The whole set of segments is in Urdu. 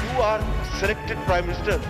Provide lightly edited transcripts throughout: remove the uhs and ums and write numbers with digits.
You are selected Prime Minister,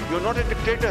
You are not a dictator.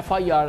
FIR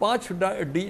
5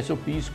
SOPs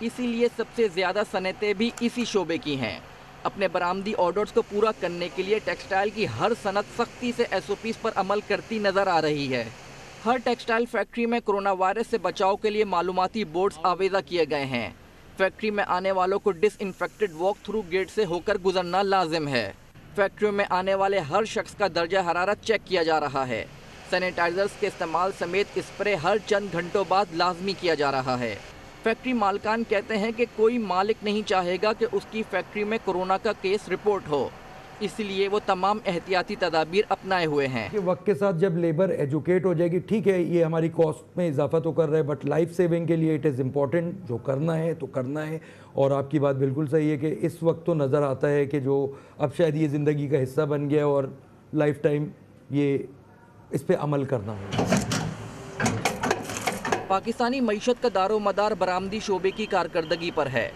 اسی لیے سب سے زیادہ صنعتیں بھی اسی شعبے کی ہیں۔ اپنے برآمدی آرڈرز کو پورا کرنے کے لیے ٹیکسٹائل کی ہر صنعت سختی سے SOPs پر عمل کرتی نظر آ رہی ہے۔ ہر ٹیکسٹائل فیکٹری میں کرونا وائرس سے بچاؤ کے لیے معلوماتی بورڈز آویزہ کیے گئے ہیں۔ فیکٹری میں آنے والوں کو ڈس انفیکٹڈ واک تھرو گیٹ سے ہو کر گزرنا لازم ہے۔ فیکٹریوں میں آنے والے ہر شخص کا درجہ حرارت چیک کیا جا رہا ہے۔ سینیٹائزرز کے استعمال سمیت اسپرے ہر چند گھنٹوں بعد لازمی کیا جا رہا ہے۔ فیکٹری مالکان کہتے ہیں کہ کوئی مالک نہیں چاہے گا کہ اس کی فیکٹری میں کورونا کا کیس رپورٹ ہو، اس لیے وہ تمام احتیاطی تدابیر اپنائے ہوئے ہیں۔ وقت کے ساتھ جب لیبر ایجوکیٹ ہو جائے گی، ٹھیک ہے یہ ہماری کاسٹ میں اضافہ تو کر رہا ہے، بٹ لائف سیونگ کے لیے اٹ از امپورٹنٹ، جو کرنا ہے تو کرنا ہے۔ اور آپ کی بات بالکل صحیح ہے کہ اس وقت تو نظر آتا ہے کہ جو اب شاید یہ زندگی کا حصہ بن گیا اور لائف ٹائم یہ اس پہ عمل کرنا ہوگا۔ پاکستانی معیشت کا دار و مدار برآمدی شعبے کی کارکردگی پر ہے۔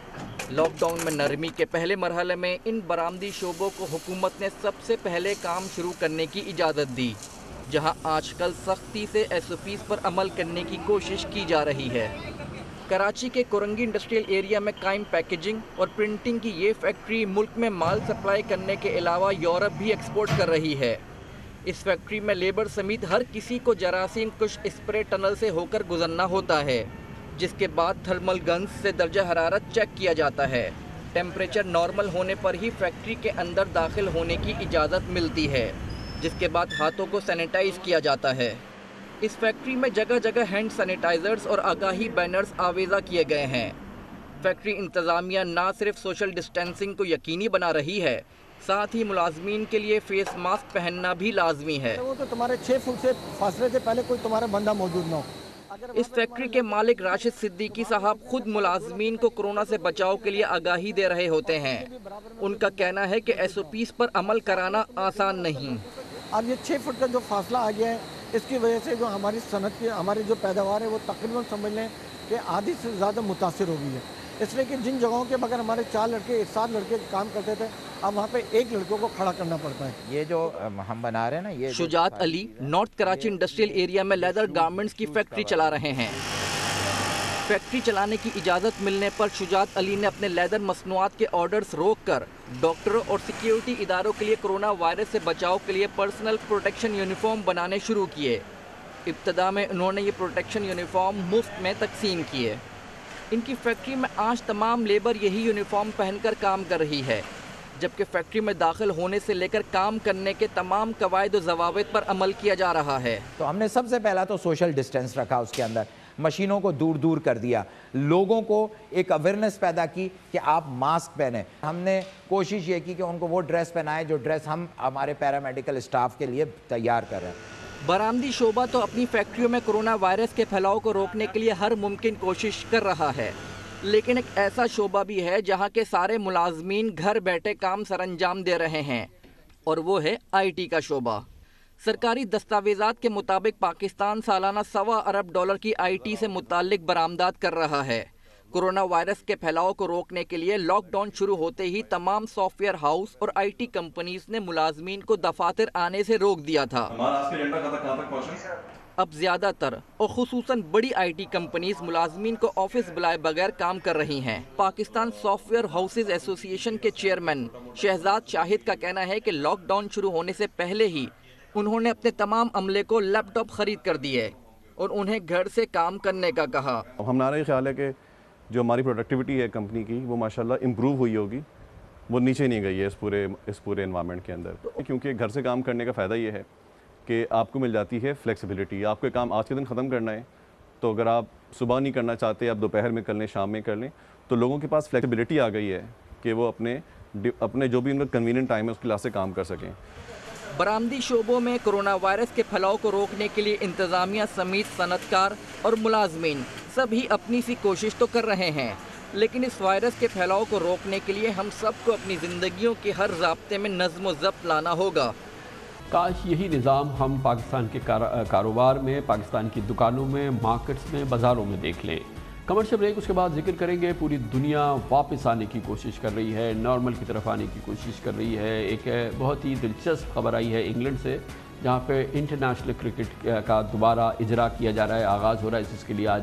لاک ڈاؤن میں نرمی کے پہلے مرحلے میں ان برآمدی شعبوں کو حکومت نے سب سے پہلے کام شروع کرنے کی اجازت دی، جہاں آج کل سختی سے SOPs پر عمل کرنے کی کوشش کی جا رہی ہے۔ کراچی کے کورنگی انڈسٹریل ایریا میں قائم پیکیجنگ اور پرنٹنگ کی یہ فیکٹری ملک میں مال سپلائی کرنے کے علاوہ یورپ بھی ایکسپورٹ کر رہی ہے۔ اس فیکٹری میں لیبر سمیت ہر کسی کو جراثیم کش اسپرے ٹنل سے ہو کر گزرنا ہوتا ہے، جس کے بعد تھرمل گنز سے درجہ حرارت چیک کیا جاتا ہے۔ ٹیمپریچر نارمل ہونے پر ہی فیکٹری کے اندر داخل ہونے کی اجازت ملتی ہے، جس کے بعد ہاتھوں کو سینیٹائز کیا جاتا ہے۔ اس فیکٹری میں جگہ جگہ ہینڈ سینیٹائزرز اور آگاہی بینرز آویزہ کیے گئے ہیں۔ فیکٹری انتظامیہ نہ صرف سوشل ڈسٹینسنگ کو یقینی بنا رہی ہے، ساتھ ہی ملازمین کے لیے فیس ماسک پہننا بھی لازمی ہے۔ وہ تو تمہارے 6 فٹ سے فاصلے سے پہلے کوئی تمہارا بندہ موجود نہ ہو۔ اس فیکٹری کے مالک راشد صدیقی صاحب خود ملازمین کو کورونا سے بچاؤ کے لیے آگاہی دے رہے ہوتے ہیں۔ ان کا کہنا ہے کہ SOPs پر عمل کرانا آسان نہیں۔ اب یہ 6 فٹ کا جو فاصلہ آ گیا ہے، اس کی وجہ سے جو ہماری صنعت کی ہماری جو پیداوار ہے وہ تقریباً سمجھ لیں کہ آدھی سے زیادہ متاثر ہو گئی ہے، اس لیے کہ جن جگہوں کے بغیر ہمارے 4 لڑکے 7 لڑکے کام کرتے تھے، اب وہاں پہ 1 لڑکوں کو کھڑا کرنا پڑتا ہے۔ یہ جو ہم بنا رہے ہیں نا، یہ شجاعت علی نارتھ کراچی انڈسٹریل ایریا میں لیدر گارمنٹس کی فیکٹری چلا رہے ہیں۔ فیکٹری چلانے کی اجازت ملنے پر شجاعت علی نے اپنے لیدر مصنوعات کے آرڈرز روک کر ڈاکٹروں اور سیکیورٹی اداروں کے لیے کورونا وائرس سے بچاؤ کے لیے پرسنل پروٹیکشن یونیفارم بنانے شروع کیے۔ ابتدا میں انہوں نے یہ پروٹیکشن یونیفارم مفت میں تقسیم کیے۔ ان کی فیکٹری میں آج تمام لیبر یہی یونیفارم پہن کر کام کر رہی ہے، جبکہ فیکٹری میں داخل ہونے سے لے کر کام کرنے کے تمام قواعد و ضوابط پر عمل کیا جا رہا ہے۔ تو ہم نے سب سے پہلا تو سوشل ڈسٹینس رکھا، اس کے اندر مشینوں کو دور دور کر دیا، لوگوں کو ایک اویئرنیس پیدا کی کہ آپ ماسک پہنیں۔ ہم نے کوشش یہ کی کہ ان کو وہ ڈریس پہنائے جو ڈریس ہم ہمارے پیرامیڈیکل اسٹاف کے لیے تیار کر رہے ہیں۔ برآمدی شعبہ تو اپنی فیکٹریوں میں کورونا وائرس کے پھیلاؤ کو روکنے کے لیے ہر ممکن کوشش کر رہا ہے، لیکن ایک ایسا شعبہ بھی ہے جہاں کے سارے ملازمین گھر بیٹھے کام سر انجام دے رہے ہیں، اور وہ ہے IT کا شعبہ۔ سرکاری دستاویزات کے مطابق پاکستان سالانہ $1.25 ارب کی IT سے متعلق برآمدات کر رہا ہے۔ کورونا وائرس کے پھیلاؤ کو روکنے کے لیے لاک ڈاؤن شروع ہوتے ہی تمام سافٹ ویئر ہاؤس اور IT کمپنیز نے ملازمین کو دفاتر آنے سے روک دیا تھا۔ اب زیادہ تر اور خصوصاً بڑی IT کمپنیز ملازمین کو آفس بلائے بغیر کام کر رہی ہیں۔ پاکستان سافٹ ویئر ہاؤسز ایسوسی ایشن کے چیئرمین شہزاد شاہد کا کہنا ہے کہ لاک ڈاؤن شروع ہونے سے پہلے ہی انہوں نے اپنے تمام عملے کو لیپ ٹاپ خرید کر دیے اور انہیں گھر سے کام کرنے کا کہا۔ ہمارا یہ خیال ہے کہ جو ہماری پروڈکٹیوٹی ہے کمپنی کی وہ ماشاءاللہ امپروو ہوئی ہوگی، وہ نیچے نہیں گئی ہے اس پورے انوائرمنٹ کے اندر، کیونکہ گھر سے کام کرنے کا فائدہ یہ ہے کہ آپ کو مل جاتی ہے فلیکسیبلٹی۔ آپ کو کام آج کے دن ختم کرنا ہے تو اگر آپ صبح نہیں کرنا چاہتے، آپ دوپہر میں کر لیں، شام میں کر لیں، تو لوگوں کے پاس فلیکسیبلٹی آ گئی ہے کہ وہ اپنے جو بھی ان کا کنوینئنٹ ٹائم ہے اس کلاس سے کام کر سکیں۔ برآمدی شعبوں میں کورونا وائرس کے پھیلاؤ کو روکنے کے لیے انتظامیہ سمیت صنعت کار اور ملازمین سبھی اپنی سی کوشش تو کر رہے ہیں، لیکن اس وائرس کے پھیلاؤ کو روکنے کے لیے ہم سب کو اپنی زندگیوں کے ہر ضابطے میں نظم و ضبط لانا ہوگا۔ کاش یہی نظام ہم پاکستان کے کاروبار میں، پاکستان کی دکانوں میں، مارکیٹس میں، بازاروں میں دیکھ لیں۔ کمرشل بریک، اس کے بعد ذکر کریں گے پوری دنیا واپس آنے کی کوشش کر رہی ہے، نارمل کی طرف آنے کی کوشش کر رہی ہے۔ ایک بہت ہی دلچسپ خبر آئی ہے انگلینڈ سے، جہاں پہ انٹرنیشنل کرکٹ کا دوبارہ اجرا کیا جا رہا ہے، آغاز ہو رہا ہے، جس کے لیے آج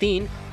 3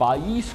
22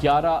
11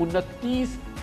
29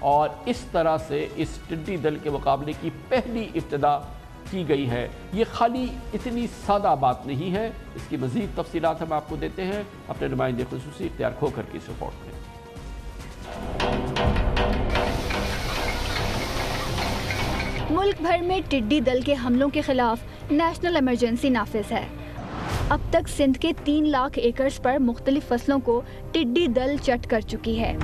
اور اس طرح سے اس ٹڈی دل کے مقابلے کی پہلی ابتدا کی گئی ہے. یہ خالی اتنی سادہ بات نہیں ہے. اس کی مزید تفصیلات ہم آپ کو دیتے ہیں اپنے نمائندے خصوصی اختیار کھوکھر کی اس رپورٹ میں. ملک بھر میں ٹڈی دل کے حملوں کے خلاف نیشنل ایمرجنسی نافذ ہے. اب تک سندھ کے 3 لاکھ ایکڑز پر مختلف فصلوں کو ٹڈی دل چٹ کر چکی ہے.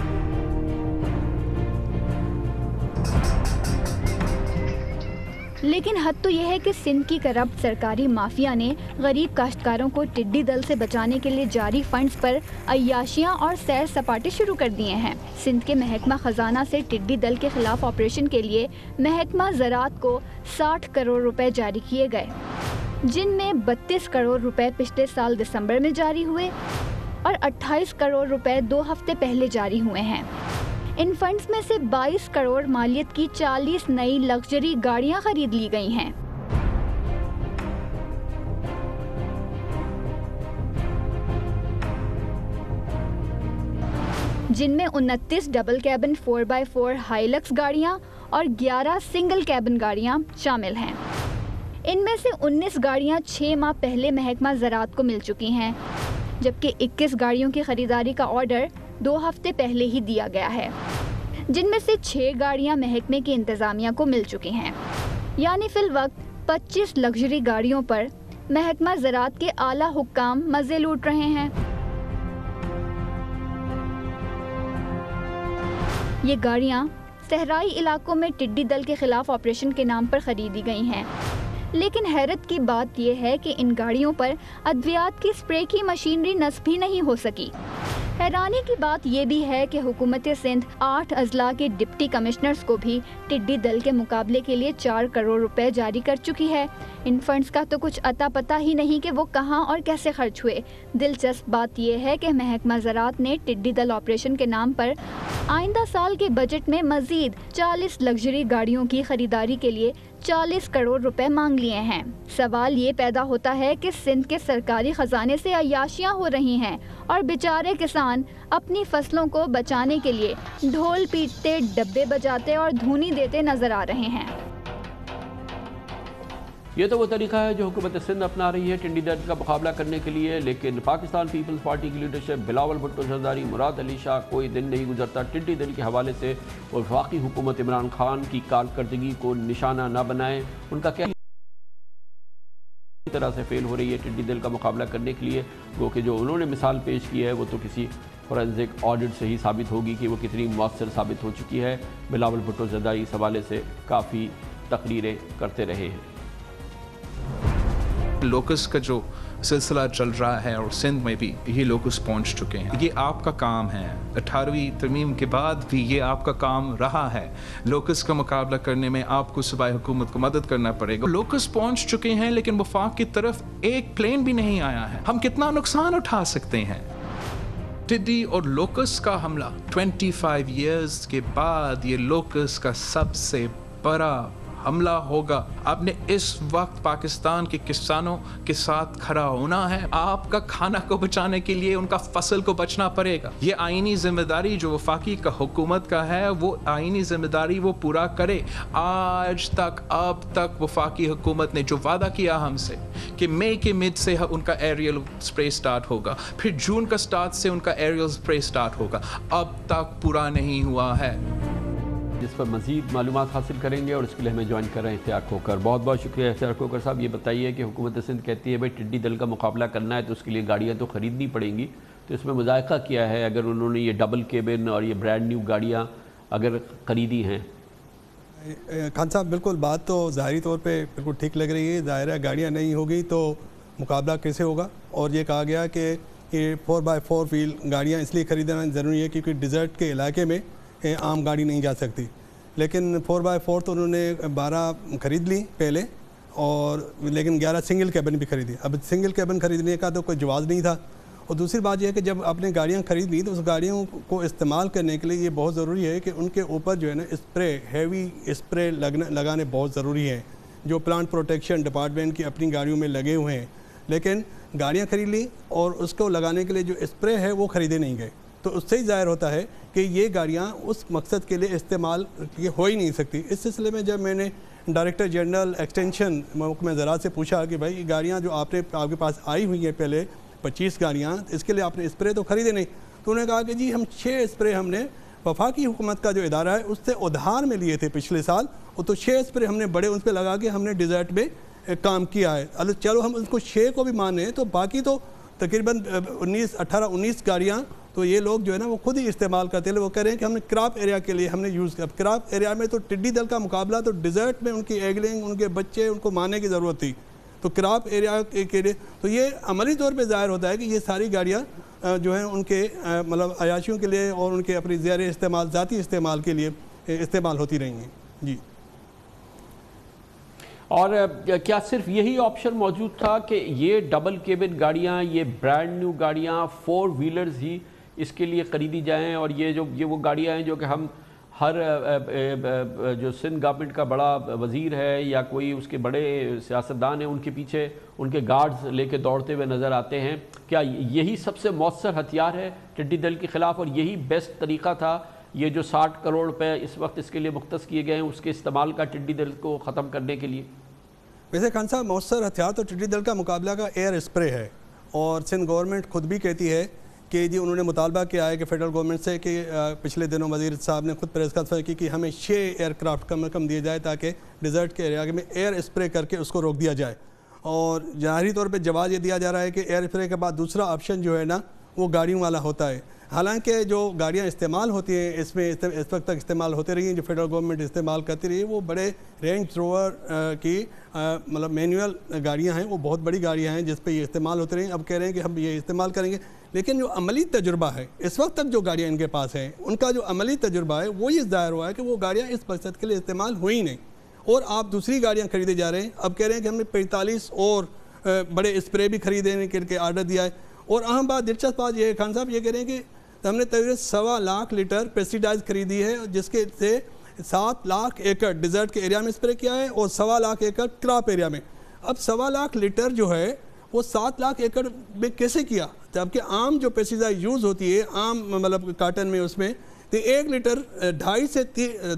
لیکن حد تو یہ ہے کہ سندھ کی کرپٹ سرکاری مافیا نے غریب کاشتکاروں کو ٹڈی دل سے بچانے کے لیے جاری فنڈز پر عیاشیاں اور سیر سپاٹے شروع کر دیے ہیں. سندھ کے محکمہ خزانہ سے ٹڈی دل کے خلاف آپریشن کے لیے محکمہ زراعت کو 60 کروڑ روپے جاری کیے گئے، جن میں 32 کروڑ روپے پچھلے سال دسمبر میں جاری ہوئے اور 28 کروڑ روپے 2 ہفتے پہلے جاری ہوئے ہیں. ان فنڈز میں سے 22 کروڑ مالیت کی 40 نئی لگژری گاڑیاں خرید لی گئی ہیں. جن میں 29 ڈبل کیبن 4x4 ہائیلکس گاڑیاں اور 11 سنگل کیبن گاڑیاں شامل ہیں. ان میں سے 19 گاڑیاں 6 ماہ پہلے محکمہ زراعت کو مل چکی ہیں، جبکہ 21 گاڑیوں کی خریداری کا آرڈر 2 ہفتے پہلے ہی دیا گیا ہے، جن میں سے 6 گاڑیاں محکمے کی انتظامیہ کو مل چکی ہیں. یعنی فی الوقت 25 لگژری گاڑیوں پر محکمہ زراعت کے اعلیٰ حکام مزے لوٹ رہے ہیں. یہ گاڑیاں صحرائی علاقوں میں ٹڈی دل کے خلاف آپریشن کے نام پر خریدی گئی ہیں. لیکن حیرت کی بات یہ ہے کہ ان گاڑیوں پر ادویات کی اسپرے کی مشینری نصب ہی نہیں ہو سکی. حیرانی کی بات یہ بھی ہے کہ حکومت سندھ 8 اضلاع کے ڈپٹی کمشنرز کو بھی ٹڈی دل کے مقابلے کے لیے 4 کروڑ روپے جاری کر چکی ہے. ان فنڈز کا تو کچھ اتا پتہ ہی نہیں کہ وہ کہاں اور کیسے خرچ ہوئے. دلچسپ بات یہ ہے کہ محکمہ زراعت نے ٹڈی دل آپریشن کے نام پر آئندہ سال کے بجٹ میں مزید 40 لگژری گاڑیوں کی خریداری کے لیے 40 کروڑ روپے مانگ لیے ہیں. سوال یہ پیدا ہوتا ہے کہ سندھ کے سرکاری خزانے سے عیاشیاں ہو رہی ہیں اور بیچارے کسان اپنی فصلوں کو بچانے کے لیے ڈھول پیٹتے، ڈبے بجاتے اور دھونی دیتے نظر آ رہے ہیں. یہ تو وہ طریقہ ہے جو حکومت سندھ اپنا رہی ہے ٹڈی دل کا مقابلہ کرنے کے لیے. لیکن پاکستان پیپلز پارٹی کی لیڈرشپ، بلاول بھٹو زرداری، مراد علی شاہ، کوئی دن نہیں گزرتا ٹڈی دل کے حوالے سے وفاقی حکومت عمران خان کی کارکردگی کو نشانہ نہ بنائیں. ان کا کیا طرح سے فیل ہو رہی ہے ٹڈی دل کا مقابلہ کرنے کے لیے. وہ کہ جو انہوں نے مثال پیش کی ہے وہ تو کسی فورنزک آڈٹ سے ہی ثابت ہوگی کہ وہ کتنی مؤثر ثابت ہو چکی ہے. بلاول بھٹو زرداری اس حوالے سے کافی تقریریں کرتے رہے ہیں. لوکس کا جو سلسلہ چل رہا ہے اور سندھ میں بھی یہ لوکس پہنچ چکے ہیں. یہ آپ کا کام ہے. 18ویں ترمیم کے بعد بھی یہ آپ کا کام رہا ہے. لوکس کا مقابلہ کرنے میں آپ کو صوبائی حکومت کو مدد کرنا پڑے گا. لوکس پہنچ چکے ہیں لیکن وفاق کی طرف ایک پلین بھی نہیں آیا ہے. ہم کتنا نقصان اٹھا سکتے ہیں؟ ٹڈی اور لوکس کا حملہ 25 ایئرز کے بعد یہ لوکس کا سب سے بڑا حملہ ہوگا. آپ نے اس وقت پاکستان کے کسانوں کے ساتھ کھڑا ہونا ہے. آپ کا کھانا کو بچانے کے لیے ان کا فصل کو بچنا پڑے گا. یہ آئینی ذمہ داری جو وفاقی کا حکومت کا ہے وہ آئینی ذمہ داری وہ پورا کرے. آج تک اب تک وفاقی حکومت نے جو وعدہ کیا ہم سے کہ مئی کے مڈ سے ان کا ایریل اسپرے سٹارٹ ہوگا، پھر جون کا سٹارٹ سے ان کا ایریل اسپرے سٹارٹ ہوگا، اب تک پورا نہیں ہوا ہے. جس پر مزید معلومات حاصل کریں گے اور اس کے لیے ہمیں جوائن کر رہے ہیں اختیار کھوکھر. بہت بہت شکریہ اختیار کھوکھر صاحب. یہ بتائیے کہ حکومت سندھ کہتی ہے بھائی ٹڈی دل کا مقابلہ کرنا ہے تو اس کے لیے گاڑیاں تو خریدنی پڑیں گی، تو اس میں مذائقہ کیا ہے اگر انہوں نے یہ ڈبل کیبن اور یہ برانڈ نیو گاڑیاں اگر خریدی ہیں؟ خان صاحب بالکل بات تو ظاہری طور پہ بالکل ٹھیک لگ رہی ہے. ظاہر ہے گاڑیاں نہیں ہوگی تو مقابلہ کیسے ہوگا. اور یہ کہا گیا کہ یہ 4x4 ویل گاڑیاں اس لیے خریدنا ضروری ہے کیونکہ ڈیزرٹ کے علاقے میں عام گاڑی نہیں جا سکتی. لیکن 4x4 تو انہوں نے 12 خرید لی پہلے، اور لیکن 11 سنگل کیبن بھی خریدی. اب سنگل کیبن خریدنے کا تو کوئی جواز نہیں تھا. اور دوسری بات یہ ہے کہ جب آپ نے گاڑیاں خرید لی تو اس گاڑیوں کو استعمال کرنے کے لیے یہ بہت ضروری ہے کہ ان کے اوپر جو ہے نا اسپرے، ہیوی اسپرے لگانے بہت ضروری ہے، جو پلانٹ پروٹیکشن ڈپارٹمنٹ کی اپنی گاڑیوں میں لگے ہوئے ہیں. لیکن گاڑیاں خرید لی اور اس کو لگانے کے لیے جو اسپرے ہے وہ خریدے نہیں گئے. تو اس سے ہی ظاہر ہوتا ہے کہ یہ گاڑیاں اس مقصد کے لیے استعمال یہ ہو ہی نہیں سکتی. اس سلسلے میں جب میں نے ڈائریکٹر جنرل ایکسٹینشن محکمہ زراعت سے پوچھا کہ بھائی یہ گاڑیاں جو آپ کے پاس آئی ہوئی ہیں پہلے 25 گاڑیاں, اس کے لیے آپ نے اسپرے تو خریدے نہیں, تو انہوں نے کہا کہ جی ہم 6 اسپرے ہم نے وفاقی حکومت کا جو ادارہ ہے اس سے ادھار میں لیے تھے پچھلے سال, اور تو 6 اسپرے ہم نے بڑے ان پہ لگا کے ہم نے ڈیزرٹ میں کام کیا ہے. چلو ہم اس کو 6 کو بھی مانیں تو باقی تو تقریباً 18-19 گاڑیاں تو یہ لوگ جو ہے نا وہ خود ہی استعمال کرتے ہیں. وہ کہہ رہے ہیں کہ ہم نے کراپ ایریا کے لیے ہم نے یوز کیا. کراپ ایریا میں تو ٹڈی دل کا مقابلہ تو ڈیزرٹ میں ان کی ایگلنگ, ان کے بچے, ان کو مارنے کی ضرورت تھی. تو کراپ ایریا کے لیے تو یہ عملی طور پہ ظاہر ہوتا ہے کہ یہ ساری گاڑیاں جو ہیں ان کے مطلب عیاشیوں کے لیے اور ان کے اپنی زیر استعمال, ذاتی استعمال کے لیے استعمال ہوتی رہی ہیں. جی. اور کیا صرف یہی آپشن موجود تھا کہ یہ ڈبل کیبن گاڑیاں, یہ برانڈ نیو گاڑیاں 4 ویلرز ہی اس کے لیے خریدی جائیں, اور یہ وہ گاڑیاں ہیں جو کہ ہم ہر جو سندھ گورنمنٹ کا بڑا وزیر ہے یا کوئی اس کے بڑے سیاستدان ہیں ان کے پیچھے ان کے گارڈز لے کے دوڑتے ہوئے نظر آتے ہیں, کیا یہی سب سے مؤثر ہتھیار ہے ٹڈی دل کے خلاف, اور یہی بیسٹ طریقہ تھا یہ جو 60 کروڑ روپے اس وقت اس کے لیے مختص کیے گئے ہیں اس کے استعمال کا ٹڈی دل کو ختم کرنے کے لیے؟ ویسے خان صاحب مؤثر ہتھیار تو ٹڈی دل کا مقابلہ کا ایئر اسپرے ہے, اور سندھ گورنمنٹ خود بھی کہتی ہے کہ جی انہوں نے مطالبہ کیا ہے کہ فیڈرل گورنمنٹ سے کہ پچھلے دنوں وزیر صاحب نے خود پریس کانفرنس کی کہ ہمیں 6 ایئر کرافٹ کم از کم دیے جائے تاکہ ڈیزرٹ کے ایریا میں ایئر اسپرے کر کے اس کو روک دیا جائے. اور ظاہری طور پہ جواز یہ دیا جا رہا ہے کہ ایئر اسپرے کے بعد دوسرا آپشن جو ہے نا وہ گاڑیوں والا ہوتا ہے. حالانکہ جو گاڑیاں استعمال ہوتی ہیں اس میں اس وقت تک استعمال ہوتے رہی ہیں, جو فیڈرل گورنمنٹ استعمال کرتی رہی ہے, وہ بڑے رینج روور کی مطلب مینوئل گاڑیاں ہیں, وہ بہت بڑی گاڑیاں ہیں جس پہ یہ استعمال ہوتے رہی ہیں. اب کہہ رہے ہیں کہ ہم یہ استعمال کریں گے, لیکن جو عملی تجربہ ہے اس وقت تک جو گاڑیاں ان کے پاس ہیں ان کا جو عملی تجربہ ہے وہ یہ ظاہر ہوا ہے کہ وہ گاڑیاں اس مقصد کے لیے استعمال ہوئی نہیں, اور آپ دوسری گاڑیاں خریدے جا رہے ہیں. اب کہہ رہے ہیں کہ ہم نے 45 اور بڑے اسپرے بھی خریدنے کے آرڈر دیا ہے. اور اہم بات, دلچسپ بات یہ ہے خان صاحب, یہ کہہ رہے ہیں کہ ہم نے تقریباً 1.25 لاکھ لیٹر پیسٹیسائڈ خریدی ہے, جس کے سے 7 لاکھ ایکڑ ڈیزرٹ کے ایریا میں اسپرے کیا ہے اور 1.25 لاکھ ایکڑ کراپ ایریا میں. اب 1.25 لاکھ لیٹر جو ہے وہ 7 لاکھ ایکڑ میں کیسے کیا, جبکہ عام جو پیسٹیسائڈ یوز ہوتی ہے عام مطلب کاٹن میں اس میں تو 1 لیٹر 2.5 سے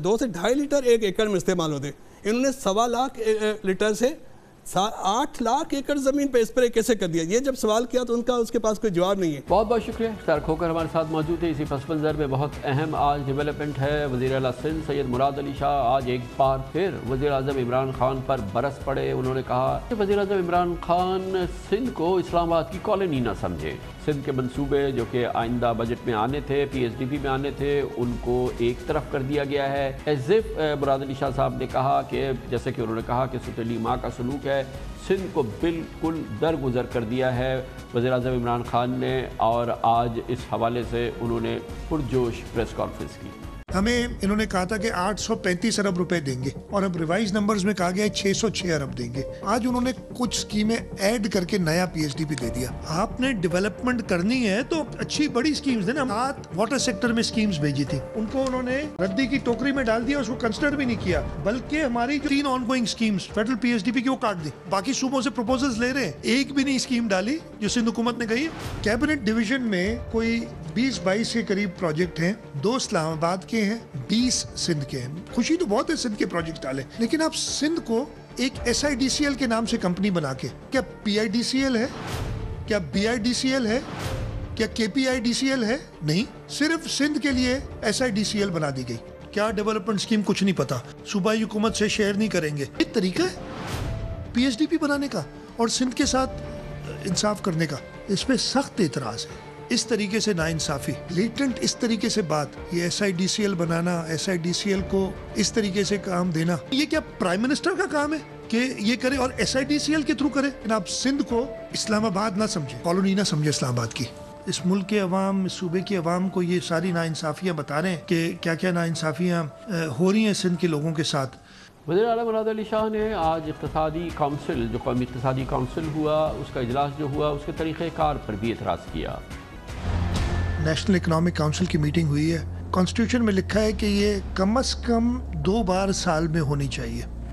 2.5 لیٹر 1 ایکڑ میں استعمال ہوتے. انہوں نے 1.25 لاکھ لیٹر سے 8 لاکھ ایکڑ زمین پہ اسپرے کیسے کر دیا. یہ جب سوال کیا تو اس کے پاس کوئی جواب نہیں ہے. بہت بہت شکریہ. سر کھوکر ہمارے ساتھ موجود ہے. اسی پس منظر میں بہت اہم آج ڈیولپمنٹ ہے. وزیر اعلیٰ سندھ سید مراد علی شاہ آج ایک بار پھر وزیر اعظم عمران خان پر برس پڑے. انہوں نے کہا کہ وزیر اعظم عمران خان سندھ کو اسلام آباد کی کالونی نہ سمجھے. سندھ کے منصوبے جو کہ آئندہ بجٹ میں آنے تھے, پی ایس ڈی پی میں آنے تھے, ان کو ایک طرف کر دیا گیا ہے. ایز اف مراد علی شاہ صاحب نے کہا کہ جیسے کہ انہوں نے کہا کہ ستیلی ماں کا سلوک ہے, سندھ کو بالکل درگزر کر دیا ہے وزیر اعظم عمران خان نے. اور آج اس حوالے سے انہوں نے پرجوش پریس کانفرنس کی. ہمیں انہوں نے کہا تھا کہ 835 ارب روپے دیں گے, اور اب ریوائز نمبرز میں کہا گیا ہے 606 ارب دیں گے. آج انہوں نے کچھ سکیمیں ایڈ کر کے نیا پی ایس ڈی پی دے دیا. آپ نے ڈیولپمنٹ کرنی ہے تو اچھی بڑی سکیمز دینا. 7 واٹر سیکٹر میں سکیمز بھیجی تھی, ان کو انہوں نے ردی کی ٹوکری میں ڈال دیا, اس کو کنسیڈر بھی نہیں کیا, بلکہ ہماری 3 on going schemes federal P S D P کی وہ کاٹ دی. باقی صوبوں سے پروپوزلز لے رہے ہیں, ایک بھی نہیں اسکیم ڈالی جو سندھ حکومت نے کہی. کیبنٹ ڈویژن میں کوئی 20-22 کے قریب پروجیکٹ ہیں, 2 اسلام آباد کے ہیں, 20 سندھ کے ہیں. خوشی تو بہت ہے سندھ کے پروجیکٹ ڈالے, لیکن آپ سندھ کو ایک S I D C L کے نام سے کمپنی بنا کے, کیا پی آئی ڈی سی ایل ہے, کیا B I D C L ہے, کیا کے پی آئی ڈی سی ایل ہے؟ نہیں, صرف سندھ کے لیے S I D C L بنا دی گئی. کیا ڈیولپمنٹ اسکیم کچھ نہیں پتا, صوبائی حکومت سے شیئر نہیں کریں گے. ایک طریقہ ہے پی ایس ڈی پی بنانے کا اور سندھ کے ساتھ انصاف کرنے کا. اس پہ سخت اعتراض ہے. اس طریقے سے ناانصافی, لیٹنٹ اس طریقے سے بات, یہ S I D C L بنانا, S I D C L کو اس طریقے سے کام دینا, یہ کیا پرائم منسٹر کا کام ہے کہ یہ کرے اور S I D C L کے تھرو کرے؟ آپ سندھ کو اسلام آباد نہ سمجھے, کالونی نہ سمجھے اسلام آباد کی. اس ملک کے عوام, اس صوبے کی عوام کو یہ ساری ناانصافیاں بتا رہے ہیں کہ کیا کیا ناانصافیاں ہو رہی ہیں سندھ کے لوگوں کے ساتھ. وزیر اعلیٰ مراد علی شاہ نے آج اقتصادی کونسل, جو قومی اقتصادی کونسل ہوا, اس کا اجلاس جو ہوا, اس کے طریقہ کار پر بھی اعتراض کیا. نیشنل اکنامک کونسل کی میٹنگ ہوئی ہے. کانسٹیٹیوشن میں لکھا ہے کہ یہ کم از کم 2 بار سال میں ہونی چاہیے.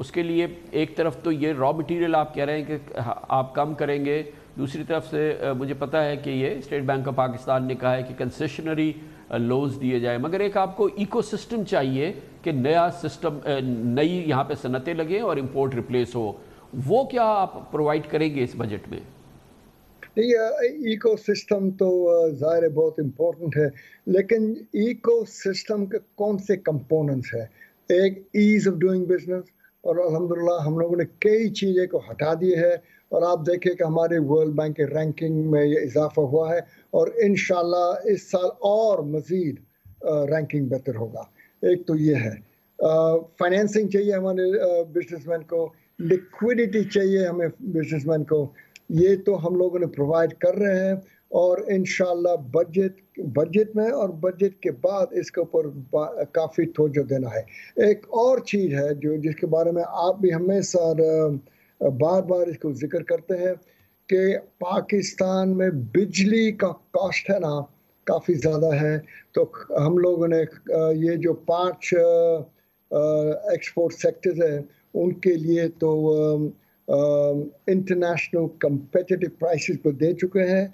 اس کے لیے ایک طرف تو یہ را مٹیریل آپ کہہ رہے ہیں کہ آپ کم کریں گے، دوسری طرف سے مجھے پتہ ہے کہ یہ اسٹیٹ بینک آف پاکستان نے کہا ہے کہ کنسیشنری لونز دیے جائے، مگر ایک آپ کو ایکو سسٹم چاہیے کہ نیا سسٹم، نئی یہاں پہ صنعتیں لگیں اور امپورٹ ریپلیس ہو، وہ کیا آپ پرووائڈ کریں گے اس بجٹ میں؟ ایکو سسٹم تو ظاہر بہت امپورٹنٹ ہے، لیکن ایکو سسٹم کے کون سے کمپوننٹس ہیں؟ ایک ایز آف ڈوئنگ بزنس، اور الحمدللہ ہم لوگوں نے کئی چیزیں کو ہٹا دی ہے، اور آپ دیکھیں کہ ہمارے ورلڈ بینک کے رینکنگ میں یہ اضافہ ہوا ہے، اور انشاءاللہ اس سال اور مزید رینکنگ بہتر ہوگا۔ ایک تو یہ ہے، فائنینسنگ چاہیے ہمارے بزنس مین کو، لیکویڈیٹی چاہیے ہمیں بزنس مین کو، یہ تو ہم لوگوں نے پرووائڈ کر رہے ہیں، اور انشاءاللہ بجٹ میں اور بجٹ کے بعد اس کے اوپر کافی توجہ دینا ہے۔ ایک اور چیز ہے جس کے بارے میں آپ بھی ہمیشہ بار بار اس کو ذکر کرتے ہیں کہ پاکستان میں بجلی کا کاسٹ ہے نا کافی زیادہ ہے، تو ہم لوگوں نے یہ جو 5 ایکسپورٹ سیکٹرز ہیں ان کے لیے تو انٹرنیشنل کمپیٹیٹو پرائسز کو دے چکے ہیں،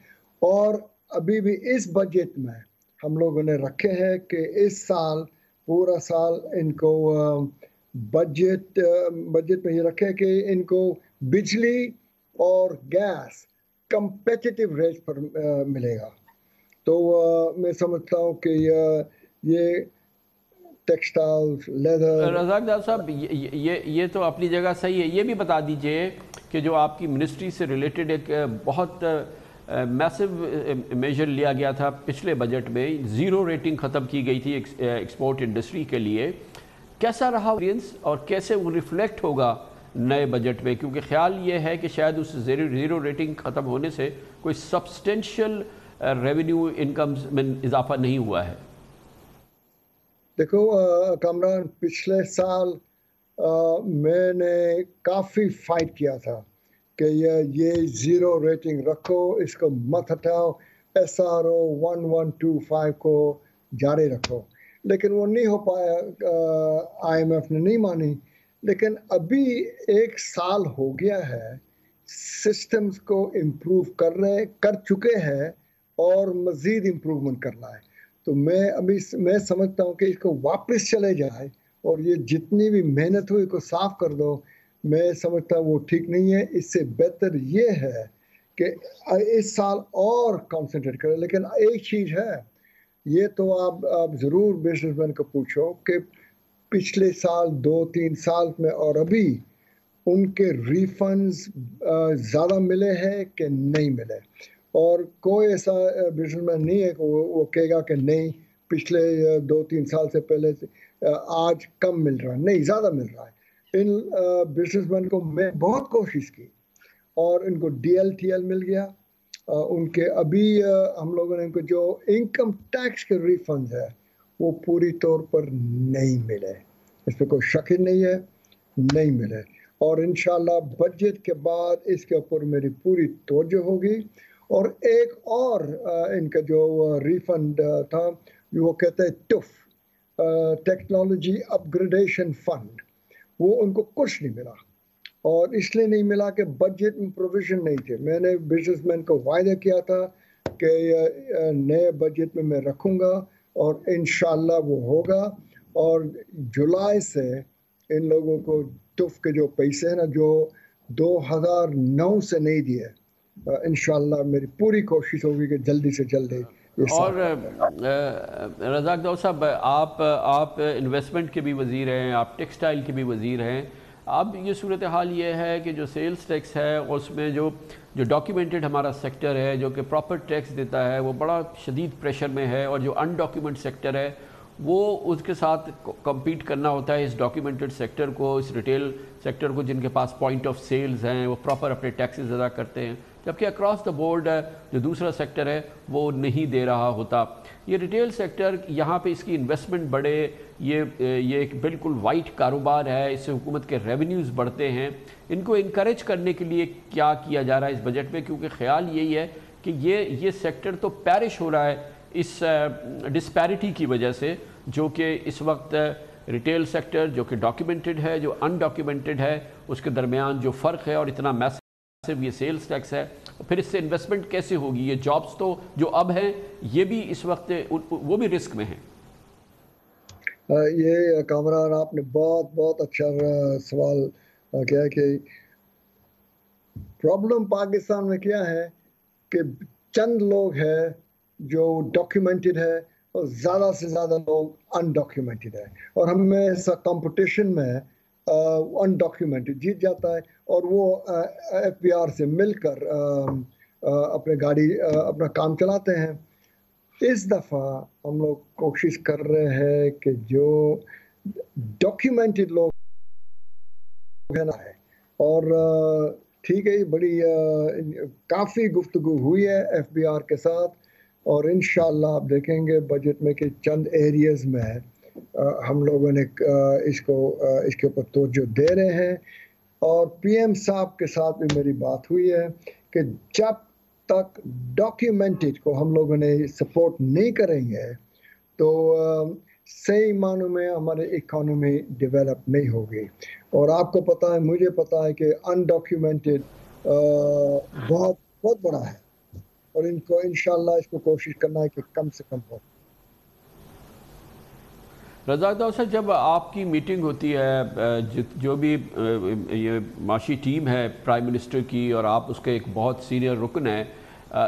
اور ابھی بھی اس بجٹ میں ہم لوگوں نے رکھے ہیں کہ اس سال پورا سال ان کو بجٹ میں یہ رکھے کہ ان کو بجلی اور گیس کمپیٹیٹو ریٹ پر ملے گا۔ تو میں سمجھتا ہوں کہ یہ ٹیکسٹائل، لیدر۔ رزاق ڈار صاحب، یہ تو اپنی جگہ صحیح ہے، یہ بھی بتا دیجئے کہ جو آپ کی منسٹری سے ریلیٹڈ ایک بہت میسو میجر لیا گیا تھا پچھلے بجٹ میں، 0 ریٹنگ ختم کی گئی تھی ایکسپورٹ انڈسٹری کے لیے، کیسا رہا ایکسپیرینس اور کیسے وہ ریفلیکٹ ہوگا نئے بجٹ میں؟ کیونکہ خیال یہ ہے کہ شاید اس 0 ریٹنگ ختم ہونے سے کوئی سبسٹینشیل ریونیو انکمز میں اضافہ نہیں ہوا ہے۔ دیکھو کامران، پچھلے سال میں نے کافی فائٹ کیا تھا کہ یہ 0 ریٹنگ رکھو، اس کو مت ہٹاؤ، SRO 1125 کو جاری رکھو، لیکن وہ نہیں ہو پایا، IMF نے نہیں مانی۔ لیکن ابھی 1 سال ہو گیا ہے، سسٹمز کو امپروو کر چکے ہیں اور مزید امپروومنٹ کرنا ہے، تو میں سمجھتا ہوں کہ اس کو واپس چلے جائے اور یہ جتنی بھی محنت ہوئی کو صاف کر دو، میں سمجھتا ہوں وہ ٹھیک نہیں ہے۔ اس سے بہتر یہ ہے کہ اس سال اور کنسنٹریٹ کریں۔ لیکن ایک چیز ہے، یہ تو آپ ضرور بزنس مین کو پوچھو کہ پچھلے سال 2-3 سال میں اور ابھی ان کے ریفنڈز زیادہ ملے ہیں کہ نہیں ملے، اور کوئی ایسا بزنس مین نہیں ہے کہ وہ کہے گا کہ نہیں پچھلے 2-3 سال سے پہلے آج کم مل رہا ہے، نہیں زیادہ مل رہا ہے۔ ان بزنس مین کو میں بہت کوشش کی اور ان کو DLTL مل گیا، ان کے ابھی ہم لوگوں نے ان کو جو انکم ٹیکس کے ریفنڈز ہے وہ پوری طور پر نہیں ملے، اس پہ کوئی شک ہی نہیں ہے، نہیں ملے، اور انشاءاللہ بجٹ کے بعد اس کے اوپر میری پوری توجہ ہوگی۔ اور ایک اور ان کا جو ریفنڈ تھا وہ کہتے ہیں ٹف ٹیکنالوجی اپ گریڈیشن فنڈ، وہ ان کو کچھ نہیں ملا، اور اس لیے نہیں ملا کہ بجٹ میں پروویژن نہیں تھے۔ میں نے بزنس مین کو وعدہ کیا تھا کہ نئے بجٹ میں رکھوں گا، اور انشاءاللہ وہ ہوگا، اور جولائی سے ان لوگوں کو ٹف کے جو پیسے ہیں نا جو 2009 سے نہیں دیے، انشاءاللہ میری پوری کوشش ہوگی کہ جلدی سے جلدی۔ اور رزاق ڈار صاحب، آپ انویسٹمنٹ کے بھی وزیر ہیں، آپ ٹیکسٹائل کے بھی وزیر ہیں، اب یہ صورتحال یہ ہے کہ جو سیلز ٹیکس ہے اس میں جو ڈاکیومنٹڈ ہمارا سیکٹر ہے جو کہ پراپر ٹیکس دیتا ہے وہ بڑا شدید پریشر میں ہے، اور جو ان ڈاکیومنٹ سیکٹر ہے وہ اس کے ساتھ کمپیٹ کرنا ہوتا ہے اس ڈاکیومنٹڈ سیکٹر کو، اس ریٹیل سیکٹر کو جن کے پاس پوائنٹ آف سیلز ہیں، وہ پراپر اپنے ٹیکسز ادا کرتے ہیں، جبکہ اکراس دا بورڈ جو دوسرا سیکٹر ہے وہ نہیں دے رہا ہوتا۔ یہ ریٹیل سیکٹر یہاں پہ اس کی انویسٹمنٹ بڑھے، یہ ایک بالکل وائٹ کاروبار ہے، اس سے حکومت کے ریونیوز بڑھتے ہیں، ان کو انکریج کرنے کے لیے کیا کیا جا رہا ہے اس بجٹ میں؟ کیونکہ خیال یہی ہے کہ یہ سیکٹر تو پیرش ہو رہا ہے اس ڈسپیرٹی کی وجہ سے جو کہ اس وقت ریٹیل سیکٹر جو کہ ڈاکیومنٹڈ ہے, جو انڈاکیومنٹڈ ہے, اس کے درمیان جو فرق ہے اور اتنا میسو یہ سیلز ٹیکس ہے, پھر اس سے انویسٹمنٹ کیسے ہوگی؟ یہ جابز تو جو اب ہیں یہ بھی اس وقت وہ بھی رسک میں ہیں. یہ کامران آپ نے بہت اچھا سوال کیا کہ پرابلم پاکستان میں کیا ہے کہ چند لوگ ہیں جو ڈاکیومنٹڈ ہے اور زیادہ سے زیادہ لوگ انڈاکیومنٹڈ ہے, اور ہم میں ایسا کمپٹیشن میں انڈاکیومنٹڈ جیت جاتا ہے اور وہ ایف بی آر سے مل کر اپنا کام چلاتے ہیں. اس دفعہ ہم لوگ کوشش کر رہے ہیں کہ جو ڈاکیومنٹڈ لوگ ہے نا ہے, اور ٹھیک ہے بڑی کافی گفتگو ہوئی ہے ایف بی آر کے ساتھ, اور انشاءاللہ آپ دیکھیں گے بجٹ میں کہ چند ایریاز میں ہم لوگوں نے اس کے اوپر توجہ دے رہے ہیں. اور پی ایم صاحب کے ساتھ بھی میری بات ہوئی ہے کہ جب تک ڈاکیومنٹڈ کو ہم لوگوں نے سپورٹ نہیں کریں گے تو صحیح معنوں میں ہمارے اکانومی ڈیولپ نہیں ہوگی. اور آپ کو پتہ ہے, مجھے پتہ ہے کہ انڈاکیومنٹڈ بہت بڑا ہے, اور ان کو انشاءاللہ اس کو کوشش کرنا ہے کہ کم سے کم ہو. رزاق داؤد صاحب, جب آپ کی میٹنگ ہوتی ہے جو بھی یہ معاشی ٹیم ہے پرائم منسٹر کی, اور آپ اس کے ایک بہت سینئر رکن ہیں,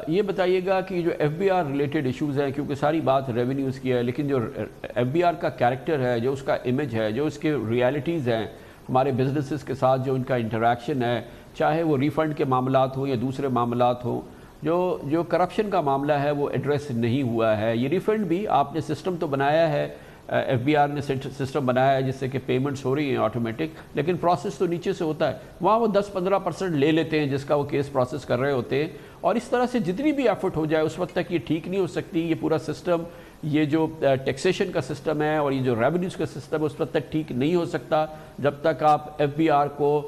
یہ بتائیے گا کہ جو F B R related issues ہیں, کیونکہ ساری بات ریونیوز کی ہے, لیکن جو ایف بی آر کا کیریکٹر ہے, جو اس کا امیج ہے, جو اس کے ریالٹیز ہیں ہمارے بزنسز کے ساتھ, جو ان کا انٹریکشن ہے, چاہے وہ ریفنڈ کے معاملات ہوں یا دوسرے معاملات ہوں, جو کرپشن کا معاملہ ہے وہ ایڈریس نہیں ہوا ہے. یہ ریفنڈ بھی آپ نے سسٹم تو بنایا ہے, ایف بی آر نے سسٹم بنایا ہے جس سے کہ پیمنٹس ہو رہی ہیں آٹومیٹک, لیکن پروسیس تو نیچے سے ہوتا ہے. وہاں وہ 10-15% لے لیتے ہیں جس کا وہ کیس پروسیس کر رہے ہوتے ہیں, اور اس طرح سے جتنی بھی ایفرٹ ہو جائے اس وقت تک یہ ٹھیک نہیں ہو سکتی. یہ پورا سسٹم, یہ جو ٹیکسیشن کا سسٹم ہے اور یہ جو ریونیوز کا سسٹم ہے, اس وقت تک ٹھیک نہیں ہو سکتا جب تک آپ ایف بی آر کو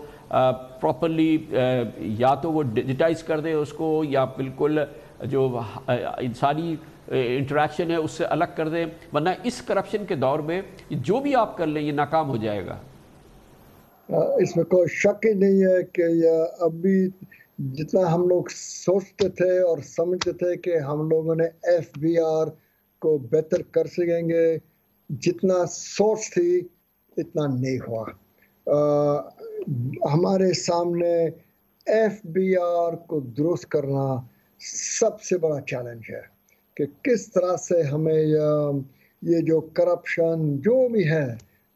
پراپرلی یا تو وہ ڈیجیٹائز کر دیں اس کو, یا بالکل جو انسانی انٹریکشن ہے اس سے الگ کر دیں, ورنہ اس کرپشن کے دور میں جو بھی آپ کر لیں یہ ناکام ہو جائے گا. اس میں کوئی شک ہی نہیں ہے کہ ابھی جتنا ہم لوگ سوچتے تھے اور سمجھتے تھے کہ ہم لوگوں نے ایف بی آر کو بہتر کر سکیں گے, جتنا سوچ تھی اتنا نہیں ہوا. ہمارے سامنے ایف بی آر کو درست کرنا سب سے بڑا چیلنج ہے کہ کس طرح سے ہمیں یہ جو کرپشن جو بھی ہے,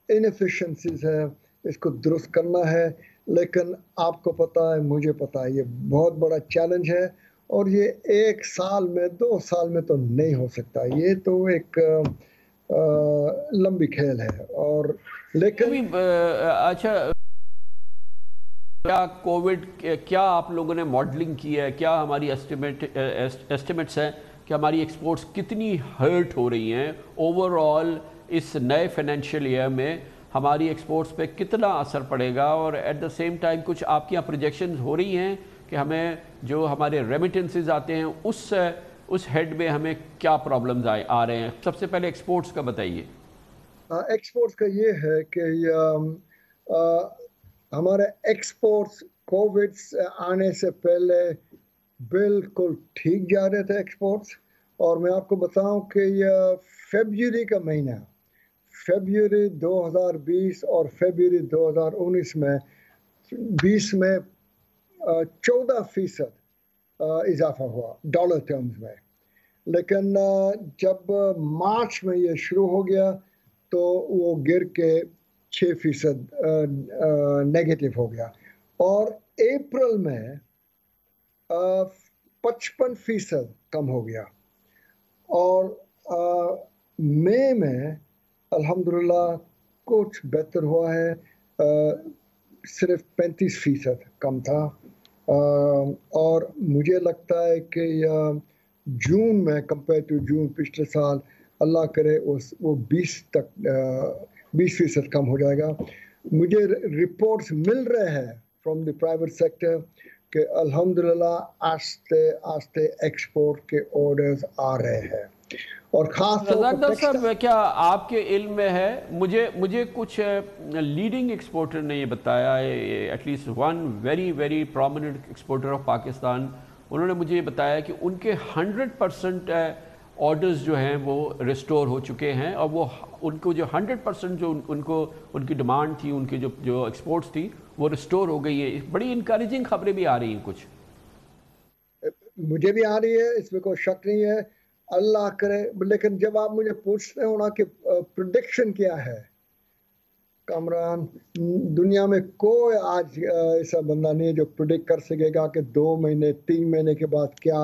انیفیشنسیز ہے, اس کو درست کرنا ہے. لیکن آپ کو پتہ ہے, مجھے پتہ ہے, یہ بہت بڑا چیلنج ہے, اور یہ 1 سال میں 2 سال میں تو نہیں ہو سکتا. یہ تو ایک لمبی کھیل ہے. اور لیکن اچھا, کیا کووڈ, کیا آپ لوگوں نے ماڈلنگ کی ہے, کیا ہماری ایسٹیمیٹس ہیں کہ ہماری ایکسپورٹس کتنی ہرٹ ہو رہی ہیں اوور آل اس نئے فائنینشیل ایئر میں, ہماری ایکسپورٹس پہ کتنا اثر پڑے گا, اور ایٹ دا سیم ٹائم کچھ آپ کی یہاں پروجیکشنز ہو رہی ہیں کہ ہمیں جو ہمارے ریمیٹنسز آتے ہیں اس ہیڈ میں ہمیں کیا پرابلمز آ رہے ہیں؟ سب سے پہلے ایکسپورٹس کا بتائیے. ایکسپورٹس کا یہ ہے کہ ہمارے ایکسپورٹس کووڈ آنے سے پہلے بالکل ٹھیک جا رہے تھے ایکسپورٹس. اور میں آپ کو بتاؤں کہ یہ فیبروری کا مہینہ, فیبروری 2020 اور فیبروری 2019 میں 20 میں 14% اضافہ ہوا ڈالر ٹرمز میں. لیکن جب مارچ میں یہ شروع ہو گیا تو وہ گر کے 6% نیگیٹو ہو گیا, اور اپریل میں 55% کم ہو گیا, اور مئی میں الحمدللہ کچھ بہتر ہوا ہے, صرف 35% کم تھا. اور مجھے لگتا ہے کہ جون میں کمپیئر ٹو جون پچھلے سال اللہ کرے وہ 20% کم ہو جائے گا. مجھے رپورٹس مل رہے ہیں فرام دی پرائیویٹ سیکٹر کہ الحمدللہ آہستہ آہستہ ایکسپورٹ کے آرڈرز آ رہے ہیں. اور خاص طور پر صاحب کیا آپ کے علم میں ہے، مجھے کچھ لیڈنگ ایکسپورٹر نے یہ بتایا ہے، at least one very very prominent exporter of Pakistan, انہوں نے مجھے یہ بتایا کہ ان کے 100% آرڈرز جو ہیں وہ ریسٹور ہو چکے ہیں، اور وہ ان کو جو 100% جو ان کی ڈیمانڈ تھی، ان کی جو ایکسپورٹس تھی وہ ریسٹور ہو گئی ہے۔ بڑی انکریجنگ خبریں بھی آ رہی ہیں، کچھ مجھے بھی آ رہی ہے، اس میں کوئی شک نہیں ہے، اللہ کرے۔ لیکن جب آپ مجھے پوچھتے ہو نا کہ پریڈکشن کیا ہے، کامران، دنیا میں کوئی آج ایسا بندہ نہیں ہے جو پریڈکٹ کر سکے گا کہ 2 مہینے 3 مہینے کے بعد کیا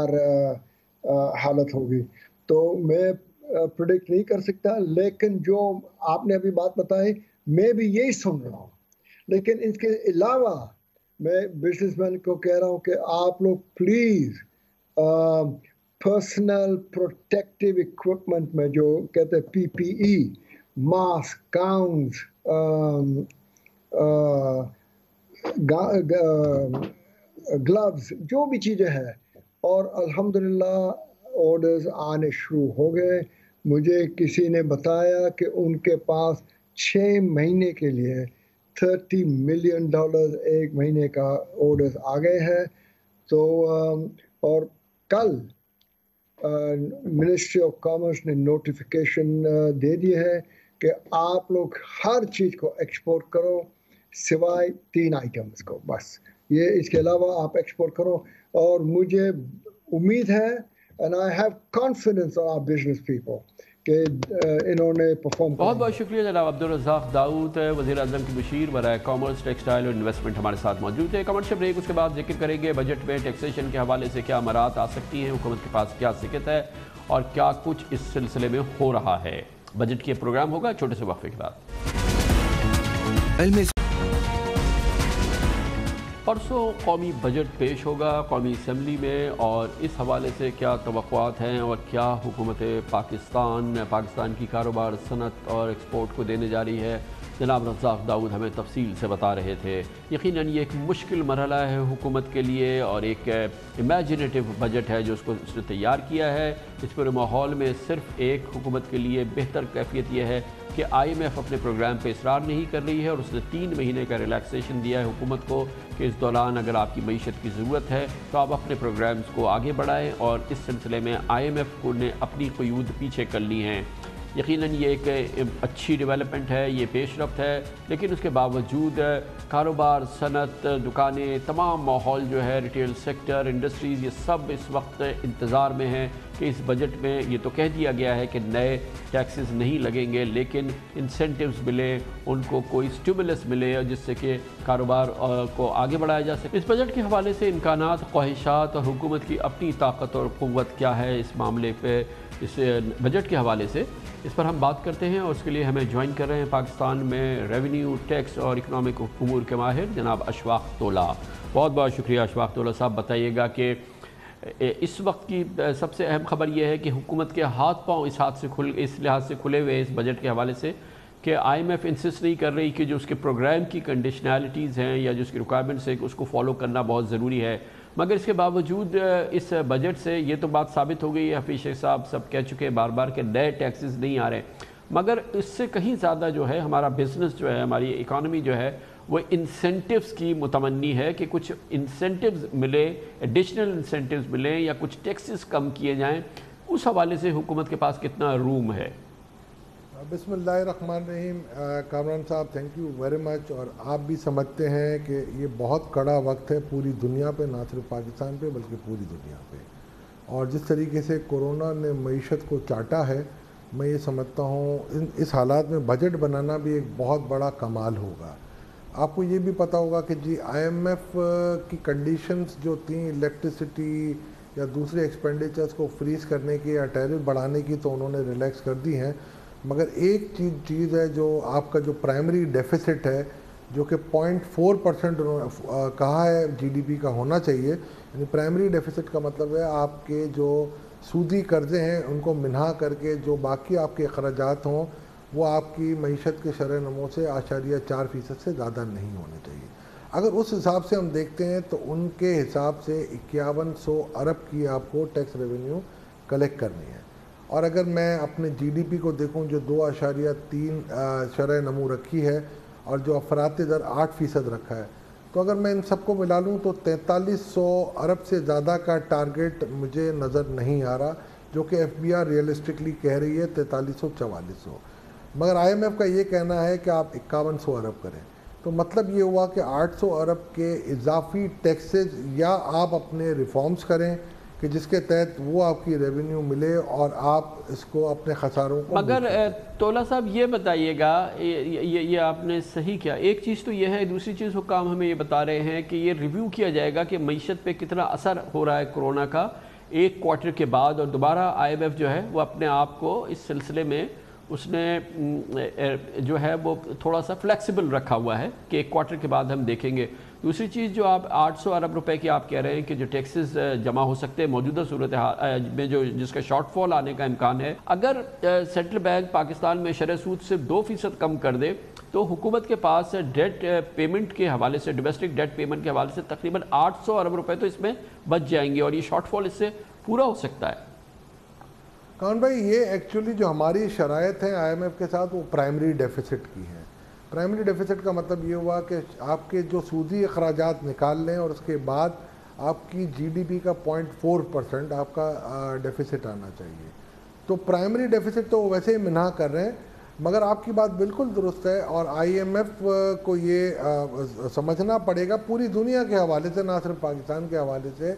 حالت ہوگی، تو میں پریڈکٹ نہیں کر سکتا۔ لیکن جو آپ نے ابھی بات بتائی، میں بھی یہی سن رہا ہوں، لیکن اس کے علاوہ میں بزنس مین کو کہہ رہا ہوں کہ آپ لوگ پلیز پرسنل پروٹیکٹیو اکوپمنٹ میں جو کہتے ہیں PPE، ماسک، گاؤنز، گلوز، جو بھی چیزیں ہیں، اور الحمدللہ آرڈرز آنے شروع ہو گئے۔ مجھے کسی نے بتایا کہ ان کے پاس 6 مہینے کے لیے $30 ملین ایک مہینے کا آرڈرز آ گئے ہیں۔ تو اور کل منسٹری آف کامرس نے نوٹیفیکیشن دے دی ہے کہ آپ لوگ ہر چیز کو ایکسپورٹ کرو سوائے 3 آئٹمز کو، بس یہ اس کے علاوہ آپ ایکسپورٹ کرو۔ اور مجھے امید ہے and I have confidence in our business people کہ انہوں نے پرفارم۔ بہت بہت شکریہ جناب عبدالرزاق داؤد، وزیر اعظم کی مشیر برائے کامرس، ٹیکسٹائل اور انویسٹمنٹ ہمارے ساتھ موجود ہے۔ کمرشل بریک، اس کے بعد ذکر کریں گے بجٹ میں ٹیکسیشن کے حوالے سے کیا امارات آ سکتی ہیں، حکومت کے پاس کیا سکت ہے اور کیا کچھ اس سلسلے میں ہو رہا ہے۔ بجٹ کے پروگرام ہوگا چھوٹے سے وقفے کے بعد۔ پرسوں قومی بجٹ پیش ہوگا قومی اسمبلی میں، اور اس حوالے سے کیا توقعات ہیں اور کیا حکومت پاکستان کی کاروبار، صنعت اور ایکسپورٹ کو دینے جا رہی ہے، جناب رزاق داؤد ہمیں تفصیل سے بتا رہے تھے۔ یقیناً یہ ایک مشکل مرحلہ ہے حکومت کے لیے، اور ایک امیجنیٹو بجٹ ہے جو اس نے تیار کیا ہے۔ اس پورے ماحول میں صرف ایک حکومت کے لیے بہتر کیفیت یہ ہے کہ IMF اپنے پروگرام پہ اصرار نہیں کر رہی ہے، اور اس نے 3 مہینے کا ریلیکسیشن دیا ہے حکومت کو کہ اس دوران اگر آپ کی معیشت کی ضرورت ہے تو آپ اپنے پروگرامز کو آگے بڑھائیں، اور اس سلسلے میں IMF کو نے اپنی قیود پیچھے کر لی ہیں۔ یقیناً یہ ایک اچھی ڈیولپمنٹ ہے، یہ پیش رفت ہے، لیکن اس کے باوجود کاروبار، صنعت، دکانیں، تمام ماحول جو ہے، ریٹیل سیکٹر، انڈسٹریز، یہ سب اس وقت انتظار میں ہیں کہ اس بجٹ میں یہ تو کہہ دیا گیا ہے کہ نئے ٹیکسز نہیں لگیں گے، لیکن انسینٹیوز ملے، ان کو کوئی سٹیمولس ملے جس سے کہ کاروبار کو آگے بڑھایا جا سکے۔ اس بجٹ کے حوالے سے امکانات، خواہشات اور حکومت کی اپنی طاقت اور قوت کیا ہے اس معاملے پہ، اس بجٹ کے حوالے سے اس پر ہم بات کرتے ہیں، اور اس کے لیے ہمیں جوائن کر رہے ہیں پاکستان میں ریونیو، ٹیکس اور اکنامک امور کے ماہر جناب اشفاق طولہ۔ بہت بہت شکریہ اشفاق طولہ صاحب۔ بتائیے گا کہ اس وقت کی سب سے اہم خبر یہ ہے کہ حکومت کے ہاتھ پاؤں اس لحاظ سے کھلے ہوئے اس بجٹ کے حوالے سے کہ IMF انسسٹ نہیں کر رہی کہ جو اس کے پروگرام کی کنڈیشنالٹیز ہیں یا جو اس کی ریکوائرمنٹس ہیں اس کو فالو کرنا بہت ضروری ہے، مگر اس کے باوجود اس بجٹ سے یہ تو بات ثابت ہو گئی ہے، حفیظ شیخ صاحب سب کہہ چکے ہیں بار بار کہ نئے ٹیکسز نہیں آ رہے، مگر اس سے کہیں زیادہ جو ہے ہمارا بزنس جو ہے، ہماری اکانومی جو ہے وہ انسینٹیوز کی متمنی ہے کہ کچھ انسینٹیوز ملے، ایڈیشنل انسینٹیوز ملیں یا کچھ ٹیکسز کم کیے جائیں۔ اس حوالے سے حکومت کے پاس کتنا روم ہے؟ بسم اللہ الرحمن الرحیم۔ کامران صاحب تھینک یو ویری مچ، اور آپ بھی سمجھتے ہیں کہ یہ بہت کڑا وقت ہے پوری دنیا پہ، نہ صرف پاکستان پہ بلکہ پوری دنیا پہ، اور جس طریقے سے کورونا نے معیشت کو چاٹا ہے، میں یہ سمجھتا ہوں اس حالات میں بجٹ بنانا بھی ایک بہت بڑا کمال ہوگا۔ آپ کو یہ بھی پتہ ہوگا کہ جی IMF کی کنڈیشنز جو تھیں الیکٹریسٹی یا دوسرے ایکسپینڈیچرز کو فریز کرنے کی یا ٹیرف بڑھانے کی، تو انہوں نے ریلیکس کر دی ہیں، مگر ایک چیز ہے جو آپ کا جو پرائمری ڈیفیسٹ ہے جو کہ 0.4% کہا ہے GDP کا ہونا چاہیے، یعنی پرائمری ڈیفیسٹ کا مطلب ہے آپ کے جو سودی قرضے ہیں ان کو منہا کر کے جو باقی آپ کے اخراجات ہوں وہ آپ کی معیشت کے شرح نمو سے 0.4% سے زیادہ نہیں ہونے چاہیے۔ اگر اس حساب سے ہم دیکھتے ہیں تو ان کے حساب سے 5100 ارب کی آپ کو ٹیکس ریونیو کلیکٹ کرنی ہے، اور اگر میں اپنے GDP کو دیکھوں جو 2.3 شرح نمو رکھی ہے اور جو افراط در 8% رکھا ہے، تو اگر میں ان سب کو ملا لوں تو 4300 ارب سے زیادہ کا ٹارگٹ مجھے نظر نہیں آ رہا، جو کہ FBR ریئلسٹکلی کہہ رہی ہے 4300-4400، مگر IMF کا یہ کہنا ہے کہ آپ 5100 ارب کریں۔ تو مطلب یہ ہوا کہ 800 ارب کے اضافی ٹیکسز یا آپ اپنے ریفارمز کریں کہ جس کے تحت وہ آپ کی ریونیو ملے اور آپ اس کو اپنے خساروں کو، مگر تولا صاحب یہ بتائیے گا، یہ آپ نے صحیح کیا، ایک چیز تو یہ ہے، دوسری چیز حکام ہمیں یہ بتا رہے ہیں کہ یہ ریویو کیا جائے گا کہ معیشت پہ کتنا اثر ہو رہا ہے کرونا کا ایک کوارٹر کے بعد، اور دوبارہ IMF جو ہے وہ اپنے آپ کو اس سلسلے میں اس نے جو ہے وہ تھوڑا سا فلیکسیبل رکھا ہوا ہے کہ ایک کوارٹر کے بعد ہم دیکھیں گے۔ دوسری چیز جو آپ 800 ارب روپے کی آپ کہہ رہے ہیں کہ جو ٹیکسز جمع ہو سکتے ہیں موجودہ صورتحال میں جس کا شارٹ فال آنے کا امکان ہے، اگر سینٹرل بینک پاکستان میں شرح سود صرف 2% کم کر دے تو حکومت کے پاس ڈیٹ پیمنٹ کے حوالے سے، ڈومیسٹک ڈیٹ پیمنٹ کے حوالے سے تقریباً 800 ارب روپے تو اس میں بچ جائیں گے اور یہ شارٹ فال اس سے پورا ہو سکتا ہے۔ کون بھائی، یہ ایکچولی جو ہماری شرائط ہیں IMF کے ساتھ وہ پرائمری ڈیفیسٹ کی ہیں۔ پرائمری ڈیفیسٹ کا مطلب یہ ہوا کہ آپ کے جو سودی اخراجات نکال لیں اور اس کے بعد آپ کی GDP کا 0.4% آپ کا ڈیفیسٹ آنا چاہیے۔ تو پرائمری ڈیفیسٹ تو ویسے ہی منع کر رہے ہیں، مگر آپ کی بات بالکل درست ہے اور IMF کو یہ سمجھنا پڑے گا پوری دنیا کے حوالے سے، نہ صرف پاکستان کے حوالے سے،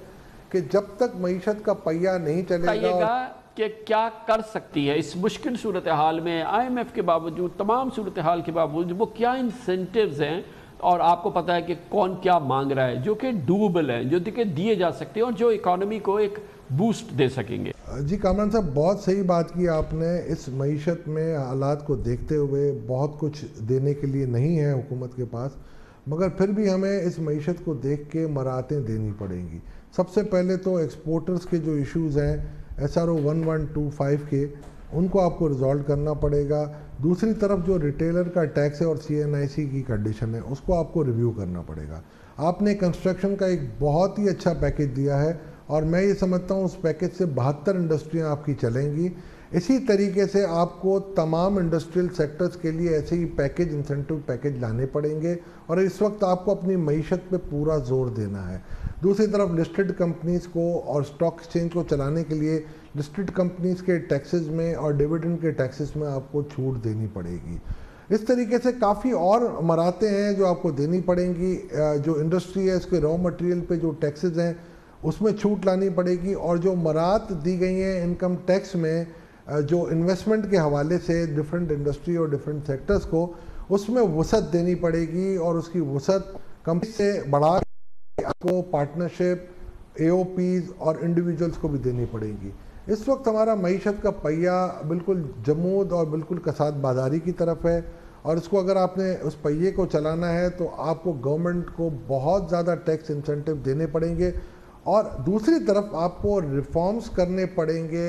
کہ جب تک معیشت کا پہیہ نہیں چلے گا کہ کیا کر سکتی ہے اس مشکل صورتحال میں IMF کے باوجود، تمام صورتحال کے باوجود، وہ کیا انسینٹیوز ہیں، اور آپ کو پتہ ہے کہ کون کیا مانگ رہا ہے جو کہ ڈوبل ہیں، جو کہ دیے جا سکتے ہیں اور جو اکانومی کو ایک بوسٹ دے سکیں گے۔ جی کامران صاحب، بہت صحیح بات کی آپ نے۔ اس معیشت میں حالات کو دیکھتے ہوئے بہت کچھ دینے کے لیے نہیں ہے حکومت کے پاس، مگر پھر بھی ہمیں اس معیشت کو دیکھ کے مراعاتیں دینی پڑیں گی۔ سب سے پہلے تو ایکسپورٹرز کے جو ایشوز ہیں SRO 1125 کے، ان کو آپ کو ریزالو کرنا پڑے گا۔ دوسری طرف جو ریٹیلر کا ٹیکس ہے اور CNIC کی کنڈیشن ہے، اس کو آپ کو ریویو کرنا پڑے گا۔ آپ نے کنسٹرکشن کا ایک بہت ہی اچھا پیکیج دیا ہے اور میں یہ سمجھتا ہوں اس پیکیج سے 72 انڈسٹریاں آپ کی چلیں گی۔ اسی طریقے سے آپ کو تمام انڈسٹریل سیکٹرز کے لیے ایسے ہی پیکیج، انسینٹیو پیکیج لانے پڑیں گے، اور اس وقت آپ کو اپنی معیشت پہ پورا زور دینا ہے۔ دوسری طرف لسٹڈ کمپنیز کو اور اسٹاک ایکسچینج کو چلانے کے لیے لسٹڈ کمپنیز کے ٹیکسز میں اور ڈیویڈنڈ کے ٹیکسز میں آپ کو چھوٹ دینی پڑے گی۔ اس طریقے سے کافی اور مراعاتیں ہیں جو آپ کو دینی پڑیں گی۔ جو انڈسٹری ہے اس کے را مٹیریل پہ جو ٹیکسز ہیں اس میں چھوٹ لانی پڑے گی، اور جو مراعات دی گئی ہیں انکم ٹیکس میں جو انویسٹمنٹ کے حوالے سے ڈیفرنٹ انڈسٹری اور ڈیفرنٹ سیکٹرز کو، اس میں وسعت دینی پڑے گی، اور اس کی وسعت کمپنی سے بڑھا کے آپ کو پارٹنرشپ، AOPs اور انڈیویجولز کو بھی دینی پڑے گی۔ اس وقت ہمارا معیشت کا پہیہ بالکل جمود اور بالکل کساد بازاری کی طرف ہے، اور اس کو اگر آپ نے اس پہیے کو چلانا ہے تو آپ کو گورنمنٹ کو بہت زیادہ ٹیکس انسینٹیو دینے پڑیں گے، اور دوسری طرف آپ کو ریفارمز کرنے پڑیں گے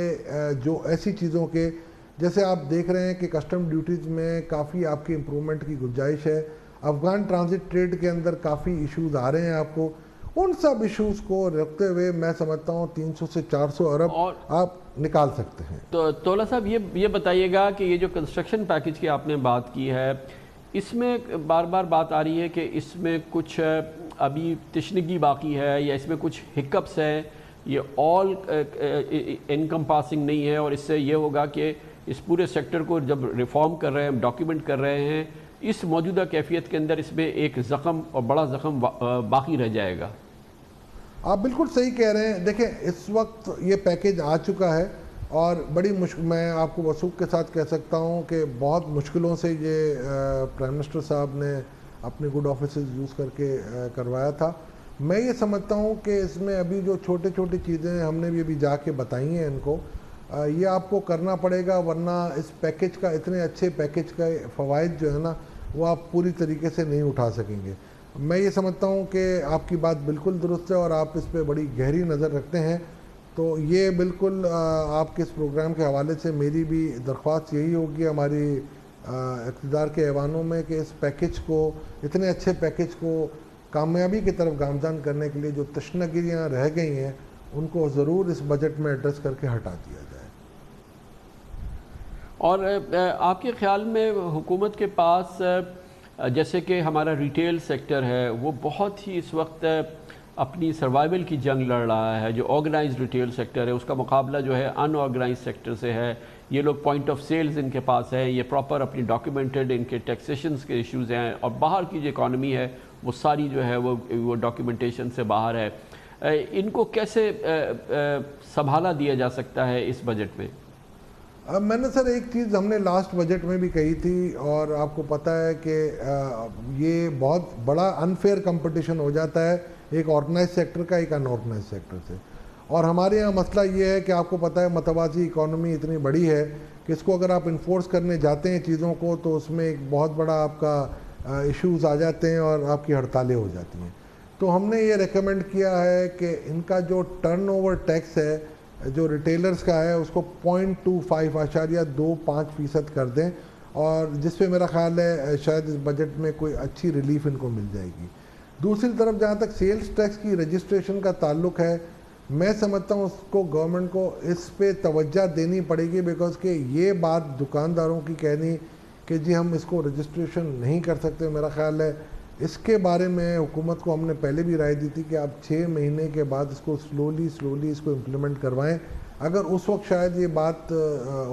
جو ایسی چیزوں کے، جیسے آپ دیکھ رہے ہیں کہ کسٹم ڈیوٹیز میں کافی آپ کی امپرومنٹ کی گنجائش ہے، افغان ٹرانزٹ ٹریڈ کے اندر کافی ایشوز آ رہے ہیں آپ کو، ان سب ایشوز کو رکھتے ہوئے میں سمجھتا ہوں 300 سے 400 ارب آپ نکال سکتے ہیں۔ تو تولا صاحب یہ بتائیے گا کہ یہ جو کنسٹرکشن پیکیج کی آپ نے بات کی ہے، اس میں بار بار بات آ رہی ہے کہ اس میں کچھ ابھی تشنگی باقی ہے یا اس میں کچھ ہکپس ہیں، یہ آل انکم پاسنگ نہیں ہے، اور اس سے یہ ہوگا کہ اس پورے سیکٹر کو جب ریفارم کر رہے ہیں، ڈاکیومنٹ کر رہے ہیں، اس موجودہ کیفیت کے اندر اس میں ایک زخم اور بڑا زخم باقی رہ جائے گا۔ آپ بالکل صحیح کہہ رہے ہیں۔ دیکھیں اس وقت یہ پیکیج آ چکا ہے اور بڑی میں آپ کو وثوق کے ساتھ کہہ سکتا ہوں کہ بہت مشکلوں سے یہ پرائم منسٹر صاحب نے اپنے گڈ آفیسز یوز کر کے کروایا تھا۔ میں یہ سمجھتا ہوں کہ اس میں ابھی جو چھوٹی چھوٹی چیزیں ہم نے بھی ابھی جا کے بتائی ہیں ان کو، یہ آپ کو کرنا پڑے گا، ورنہ اس پیکیج کا، اتنے اچھے پیکیج کا فوائد جو ہے نا وہ آپ پوری طریقے سے نہیں اٹھا سکیں گے۔ میں یہ سمجھتا ہوں کہ آپ کی بات بالکل درست ہے اور آپ اس پہ بڑی گہری نظر رکھتے ہیں، تو یہ بالکل آپ کے اس پروگرام کے حوالے سے میری بھی درخواست یہی ہوگی ہماری اقتدار کے ایوانوں میں کہ اس پیکیج کو، اتنے اچھے پیکیج کو کامیابی کی طرف گامزن کرنے کے لیے جو تشنگیاں رہ گئی ہیں ان کو ضرور اس بجٹ میں ایڈریس کر کے ہٹا دیا جائے۔ اور آپ کے خیال میں حکومت کے پاس جیسے کہ ہمارا ریٹیل سیکٹر ہے وہ بہت ہی اس وقت اپنی سروائیول کی جنگ لڑ رہا ہے، جو آرگنائزڈ ریٹیل سیکٹر ہے اس کا مقابلہ جو ہے ان آرگنائزڈ سیکٹر سے ہے، یہ لوگ پوائنٹ آف سیلز ان کے پاس ہے، یہ پراپر اپنی ڈاکیومنٹڈ ان کے ٹیکسیشنز کے ایشوز ہیں، اور باہر کی جو اکانومی ہے وہ ساری جو ہے وہ ڈاکیومنٹیشن سے باہر ہے. ان کو کیسے سنبھالا دیا جا سکتا ہے اس بجٹ میں؟ میں نے سر ایک چیز ہم نے لاسٹ بجٹ میں بھی کہی تھی، اور آپ کو پتہ ہے کہ یہ بہت بڑا انفیئر کمپٹیشن ہو جاتا ہے ایک آرگنائز سیکٹر کا ایک ان آرگنائز سیکٹر سے. اور ہمارے یہاں مسئلہ یہ ہے کہ آپ کو پتہ ہے متوازی اکانومی اتنی بڑی ہے کہ اس کو اگر آپ انفورس کرنے جاتے ہیں چیزوں کو تو اس میں ایک بہت بڑا آپ کا ایشوز آ جاتے ہیں اور آپ کی ہڑتالیں ہو جاتی ہیں. تو ہم نے یہ ریکمینڈ کیا ہے کہ ان کا جو ٹرن اوور ٹیکس ہے جو ریٹیلرز کا ہے اس کو 0.25% کر دیں، اور جس پہ میرا خیال ہے شاید اس بجٹ میں کوئی اچھی ریلیف ان کو مل جائے گی. دوسری طرف جہاں تک سیلز ٹیکس کی رجسٹریشن کا تعلق ہے، میں سمجھتا ہوں اس کو گورنمنٹ کو اس پہ توجہ دینی پڑے گی، بیکاز کہ یہ بات دکانداروں کی کہنی کہ جی ہم اس کو رجسٹریشن نہیں کر سکتے، میرا خیال ہے اس کے بارے میں حکومت کو ہم نے پہلے بھی رائے دی تھی کہ آپ 6 مہینے کے بعد اس کو سلولی اس کو امپلیمنٹ کروائیں. اگر اس وقت شاید یہ بات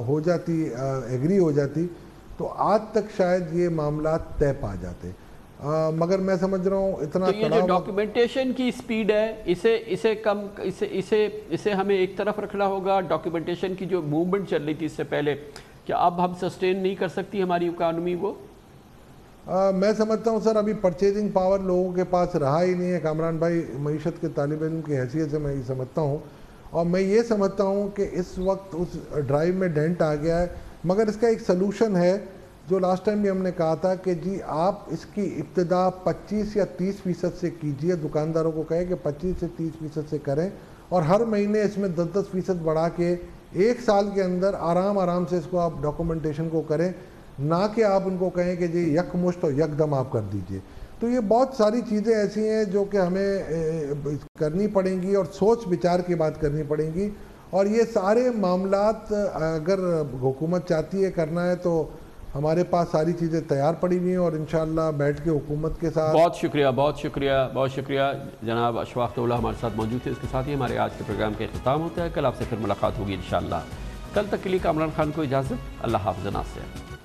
ہو جاتی، ایگری ہو جاتی، تو آج تک شاید یہ معاملات طے پا جاتے. مگر میں سمجھ رہا ہوں اتنا یہ جو ڈاکیومنٹیشن کی سپیڈ ہے اسے ہمیں ایک طرف رکھنا ہوگا. ڈاکیومنٹیشن کی جو موومنٹ چل رہی تھی اس سے پہلے، کیا اب ہم سسٹین نہیں کر سکتی ہماری اکانومی کو؟ میں سمجھتا ہوں سر ابھی پرچیزنگ پاور لوگوں کے پاس رہا ہی نہیں ہے. کامران بھائی معیشت کے طالب علم کی حیثیت سے میں یہ سمجھتا ہوں، اور میں یہ سمجھتا ہوں کہ اس وقت اس ڈرائیو میں ڈینٹ آ گیا ہے. مگر اس کا ایک سلوشن ہے جو لاسٹ ٹائم بھی ہم نے کہا تھا کہ جی آپ اس کی ابتدا 25 یا 30% سے کیجئے. دکانداروں کو کہے کہ 25 سے 30% سے کریں، اور ہر مہینے اس میں 10% بڑھا کے 1 سال کے اندر آرام سے اس کو آپ ڈاکومنٹیشن کو کریں، نہ کہ آپ ان کو کہیں کہ جی یک مشت اور یک دم آپ کر دیجئے. تو یہ بہت ساری چیزیں ایسی ہیں جو کہ ہمیں کرنی پڑیں گی اور سوچ بچار کی بات کرنی پڑیں گی. اور یہ سارے معاملات اگر حکومت چاہتی ہے کرنا ہے تو ہمارے پاس ساری چیزیں تیار پڑی ہوئی ہیں، اور انشاءاللہ بیٹھ کے حکومت کے ساتھ. بہت شکریہ جناب اشفاق طولہ ہمارے ساتھ موجود تھے. اس کے ساتھ ہی ہمارے آج کے پروگرام کا اختتام ہوتا ہے. کل آپ سے پھر ملاقات ہوگی انشاءاللہ. کل تک کے لیے کامران خان کو اجازت. اللہ حافظ. ناصر.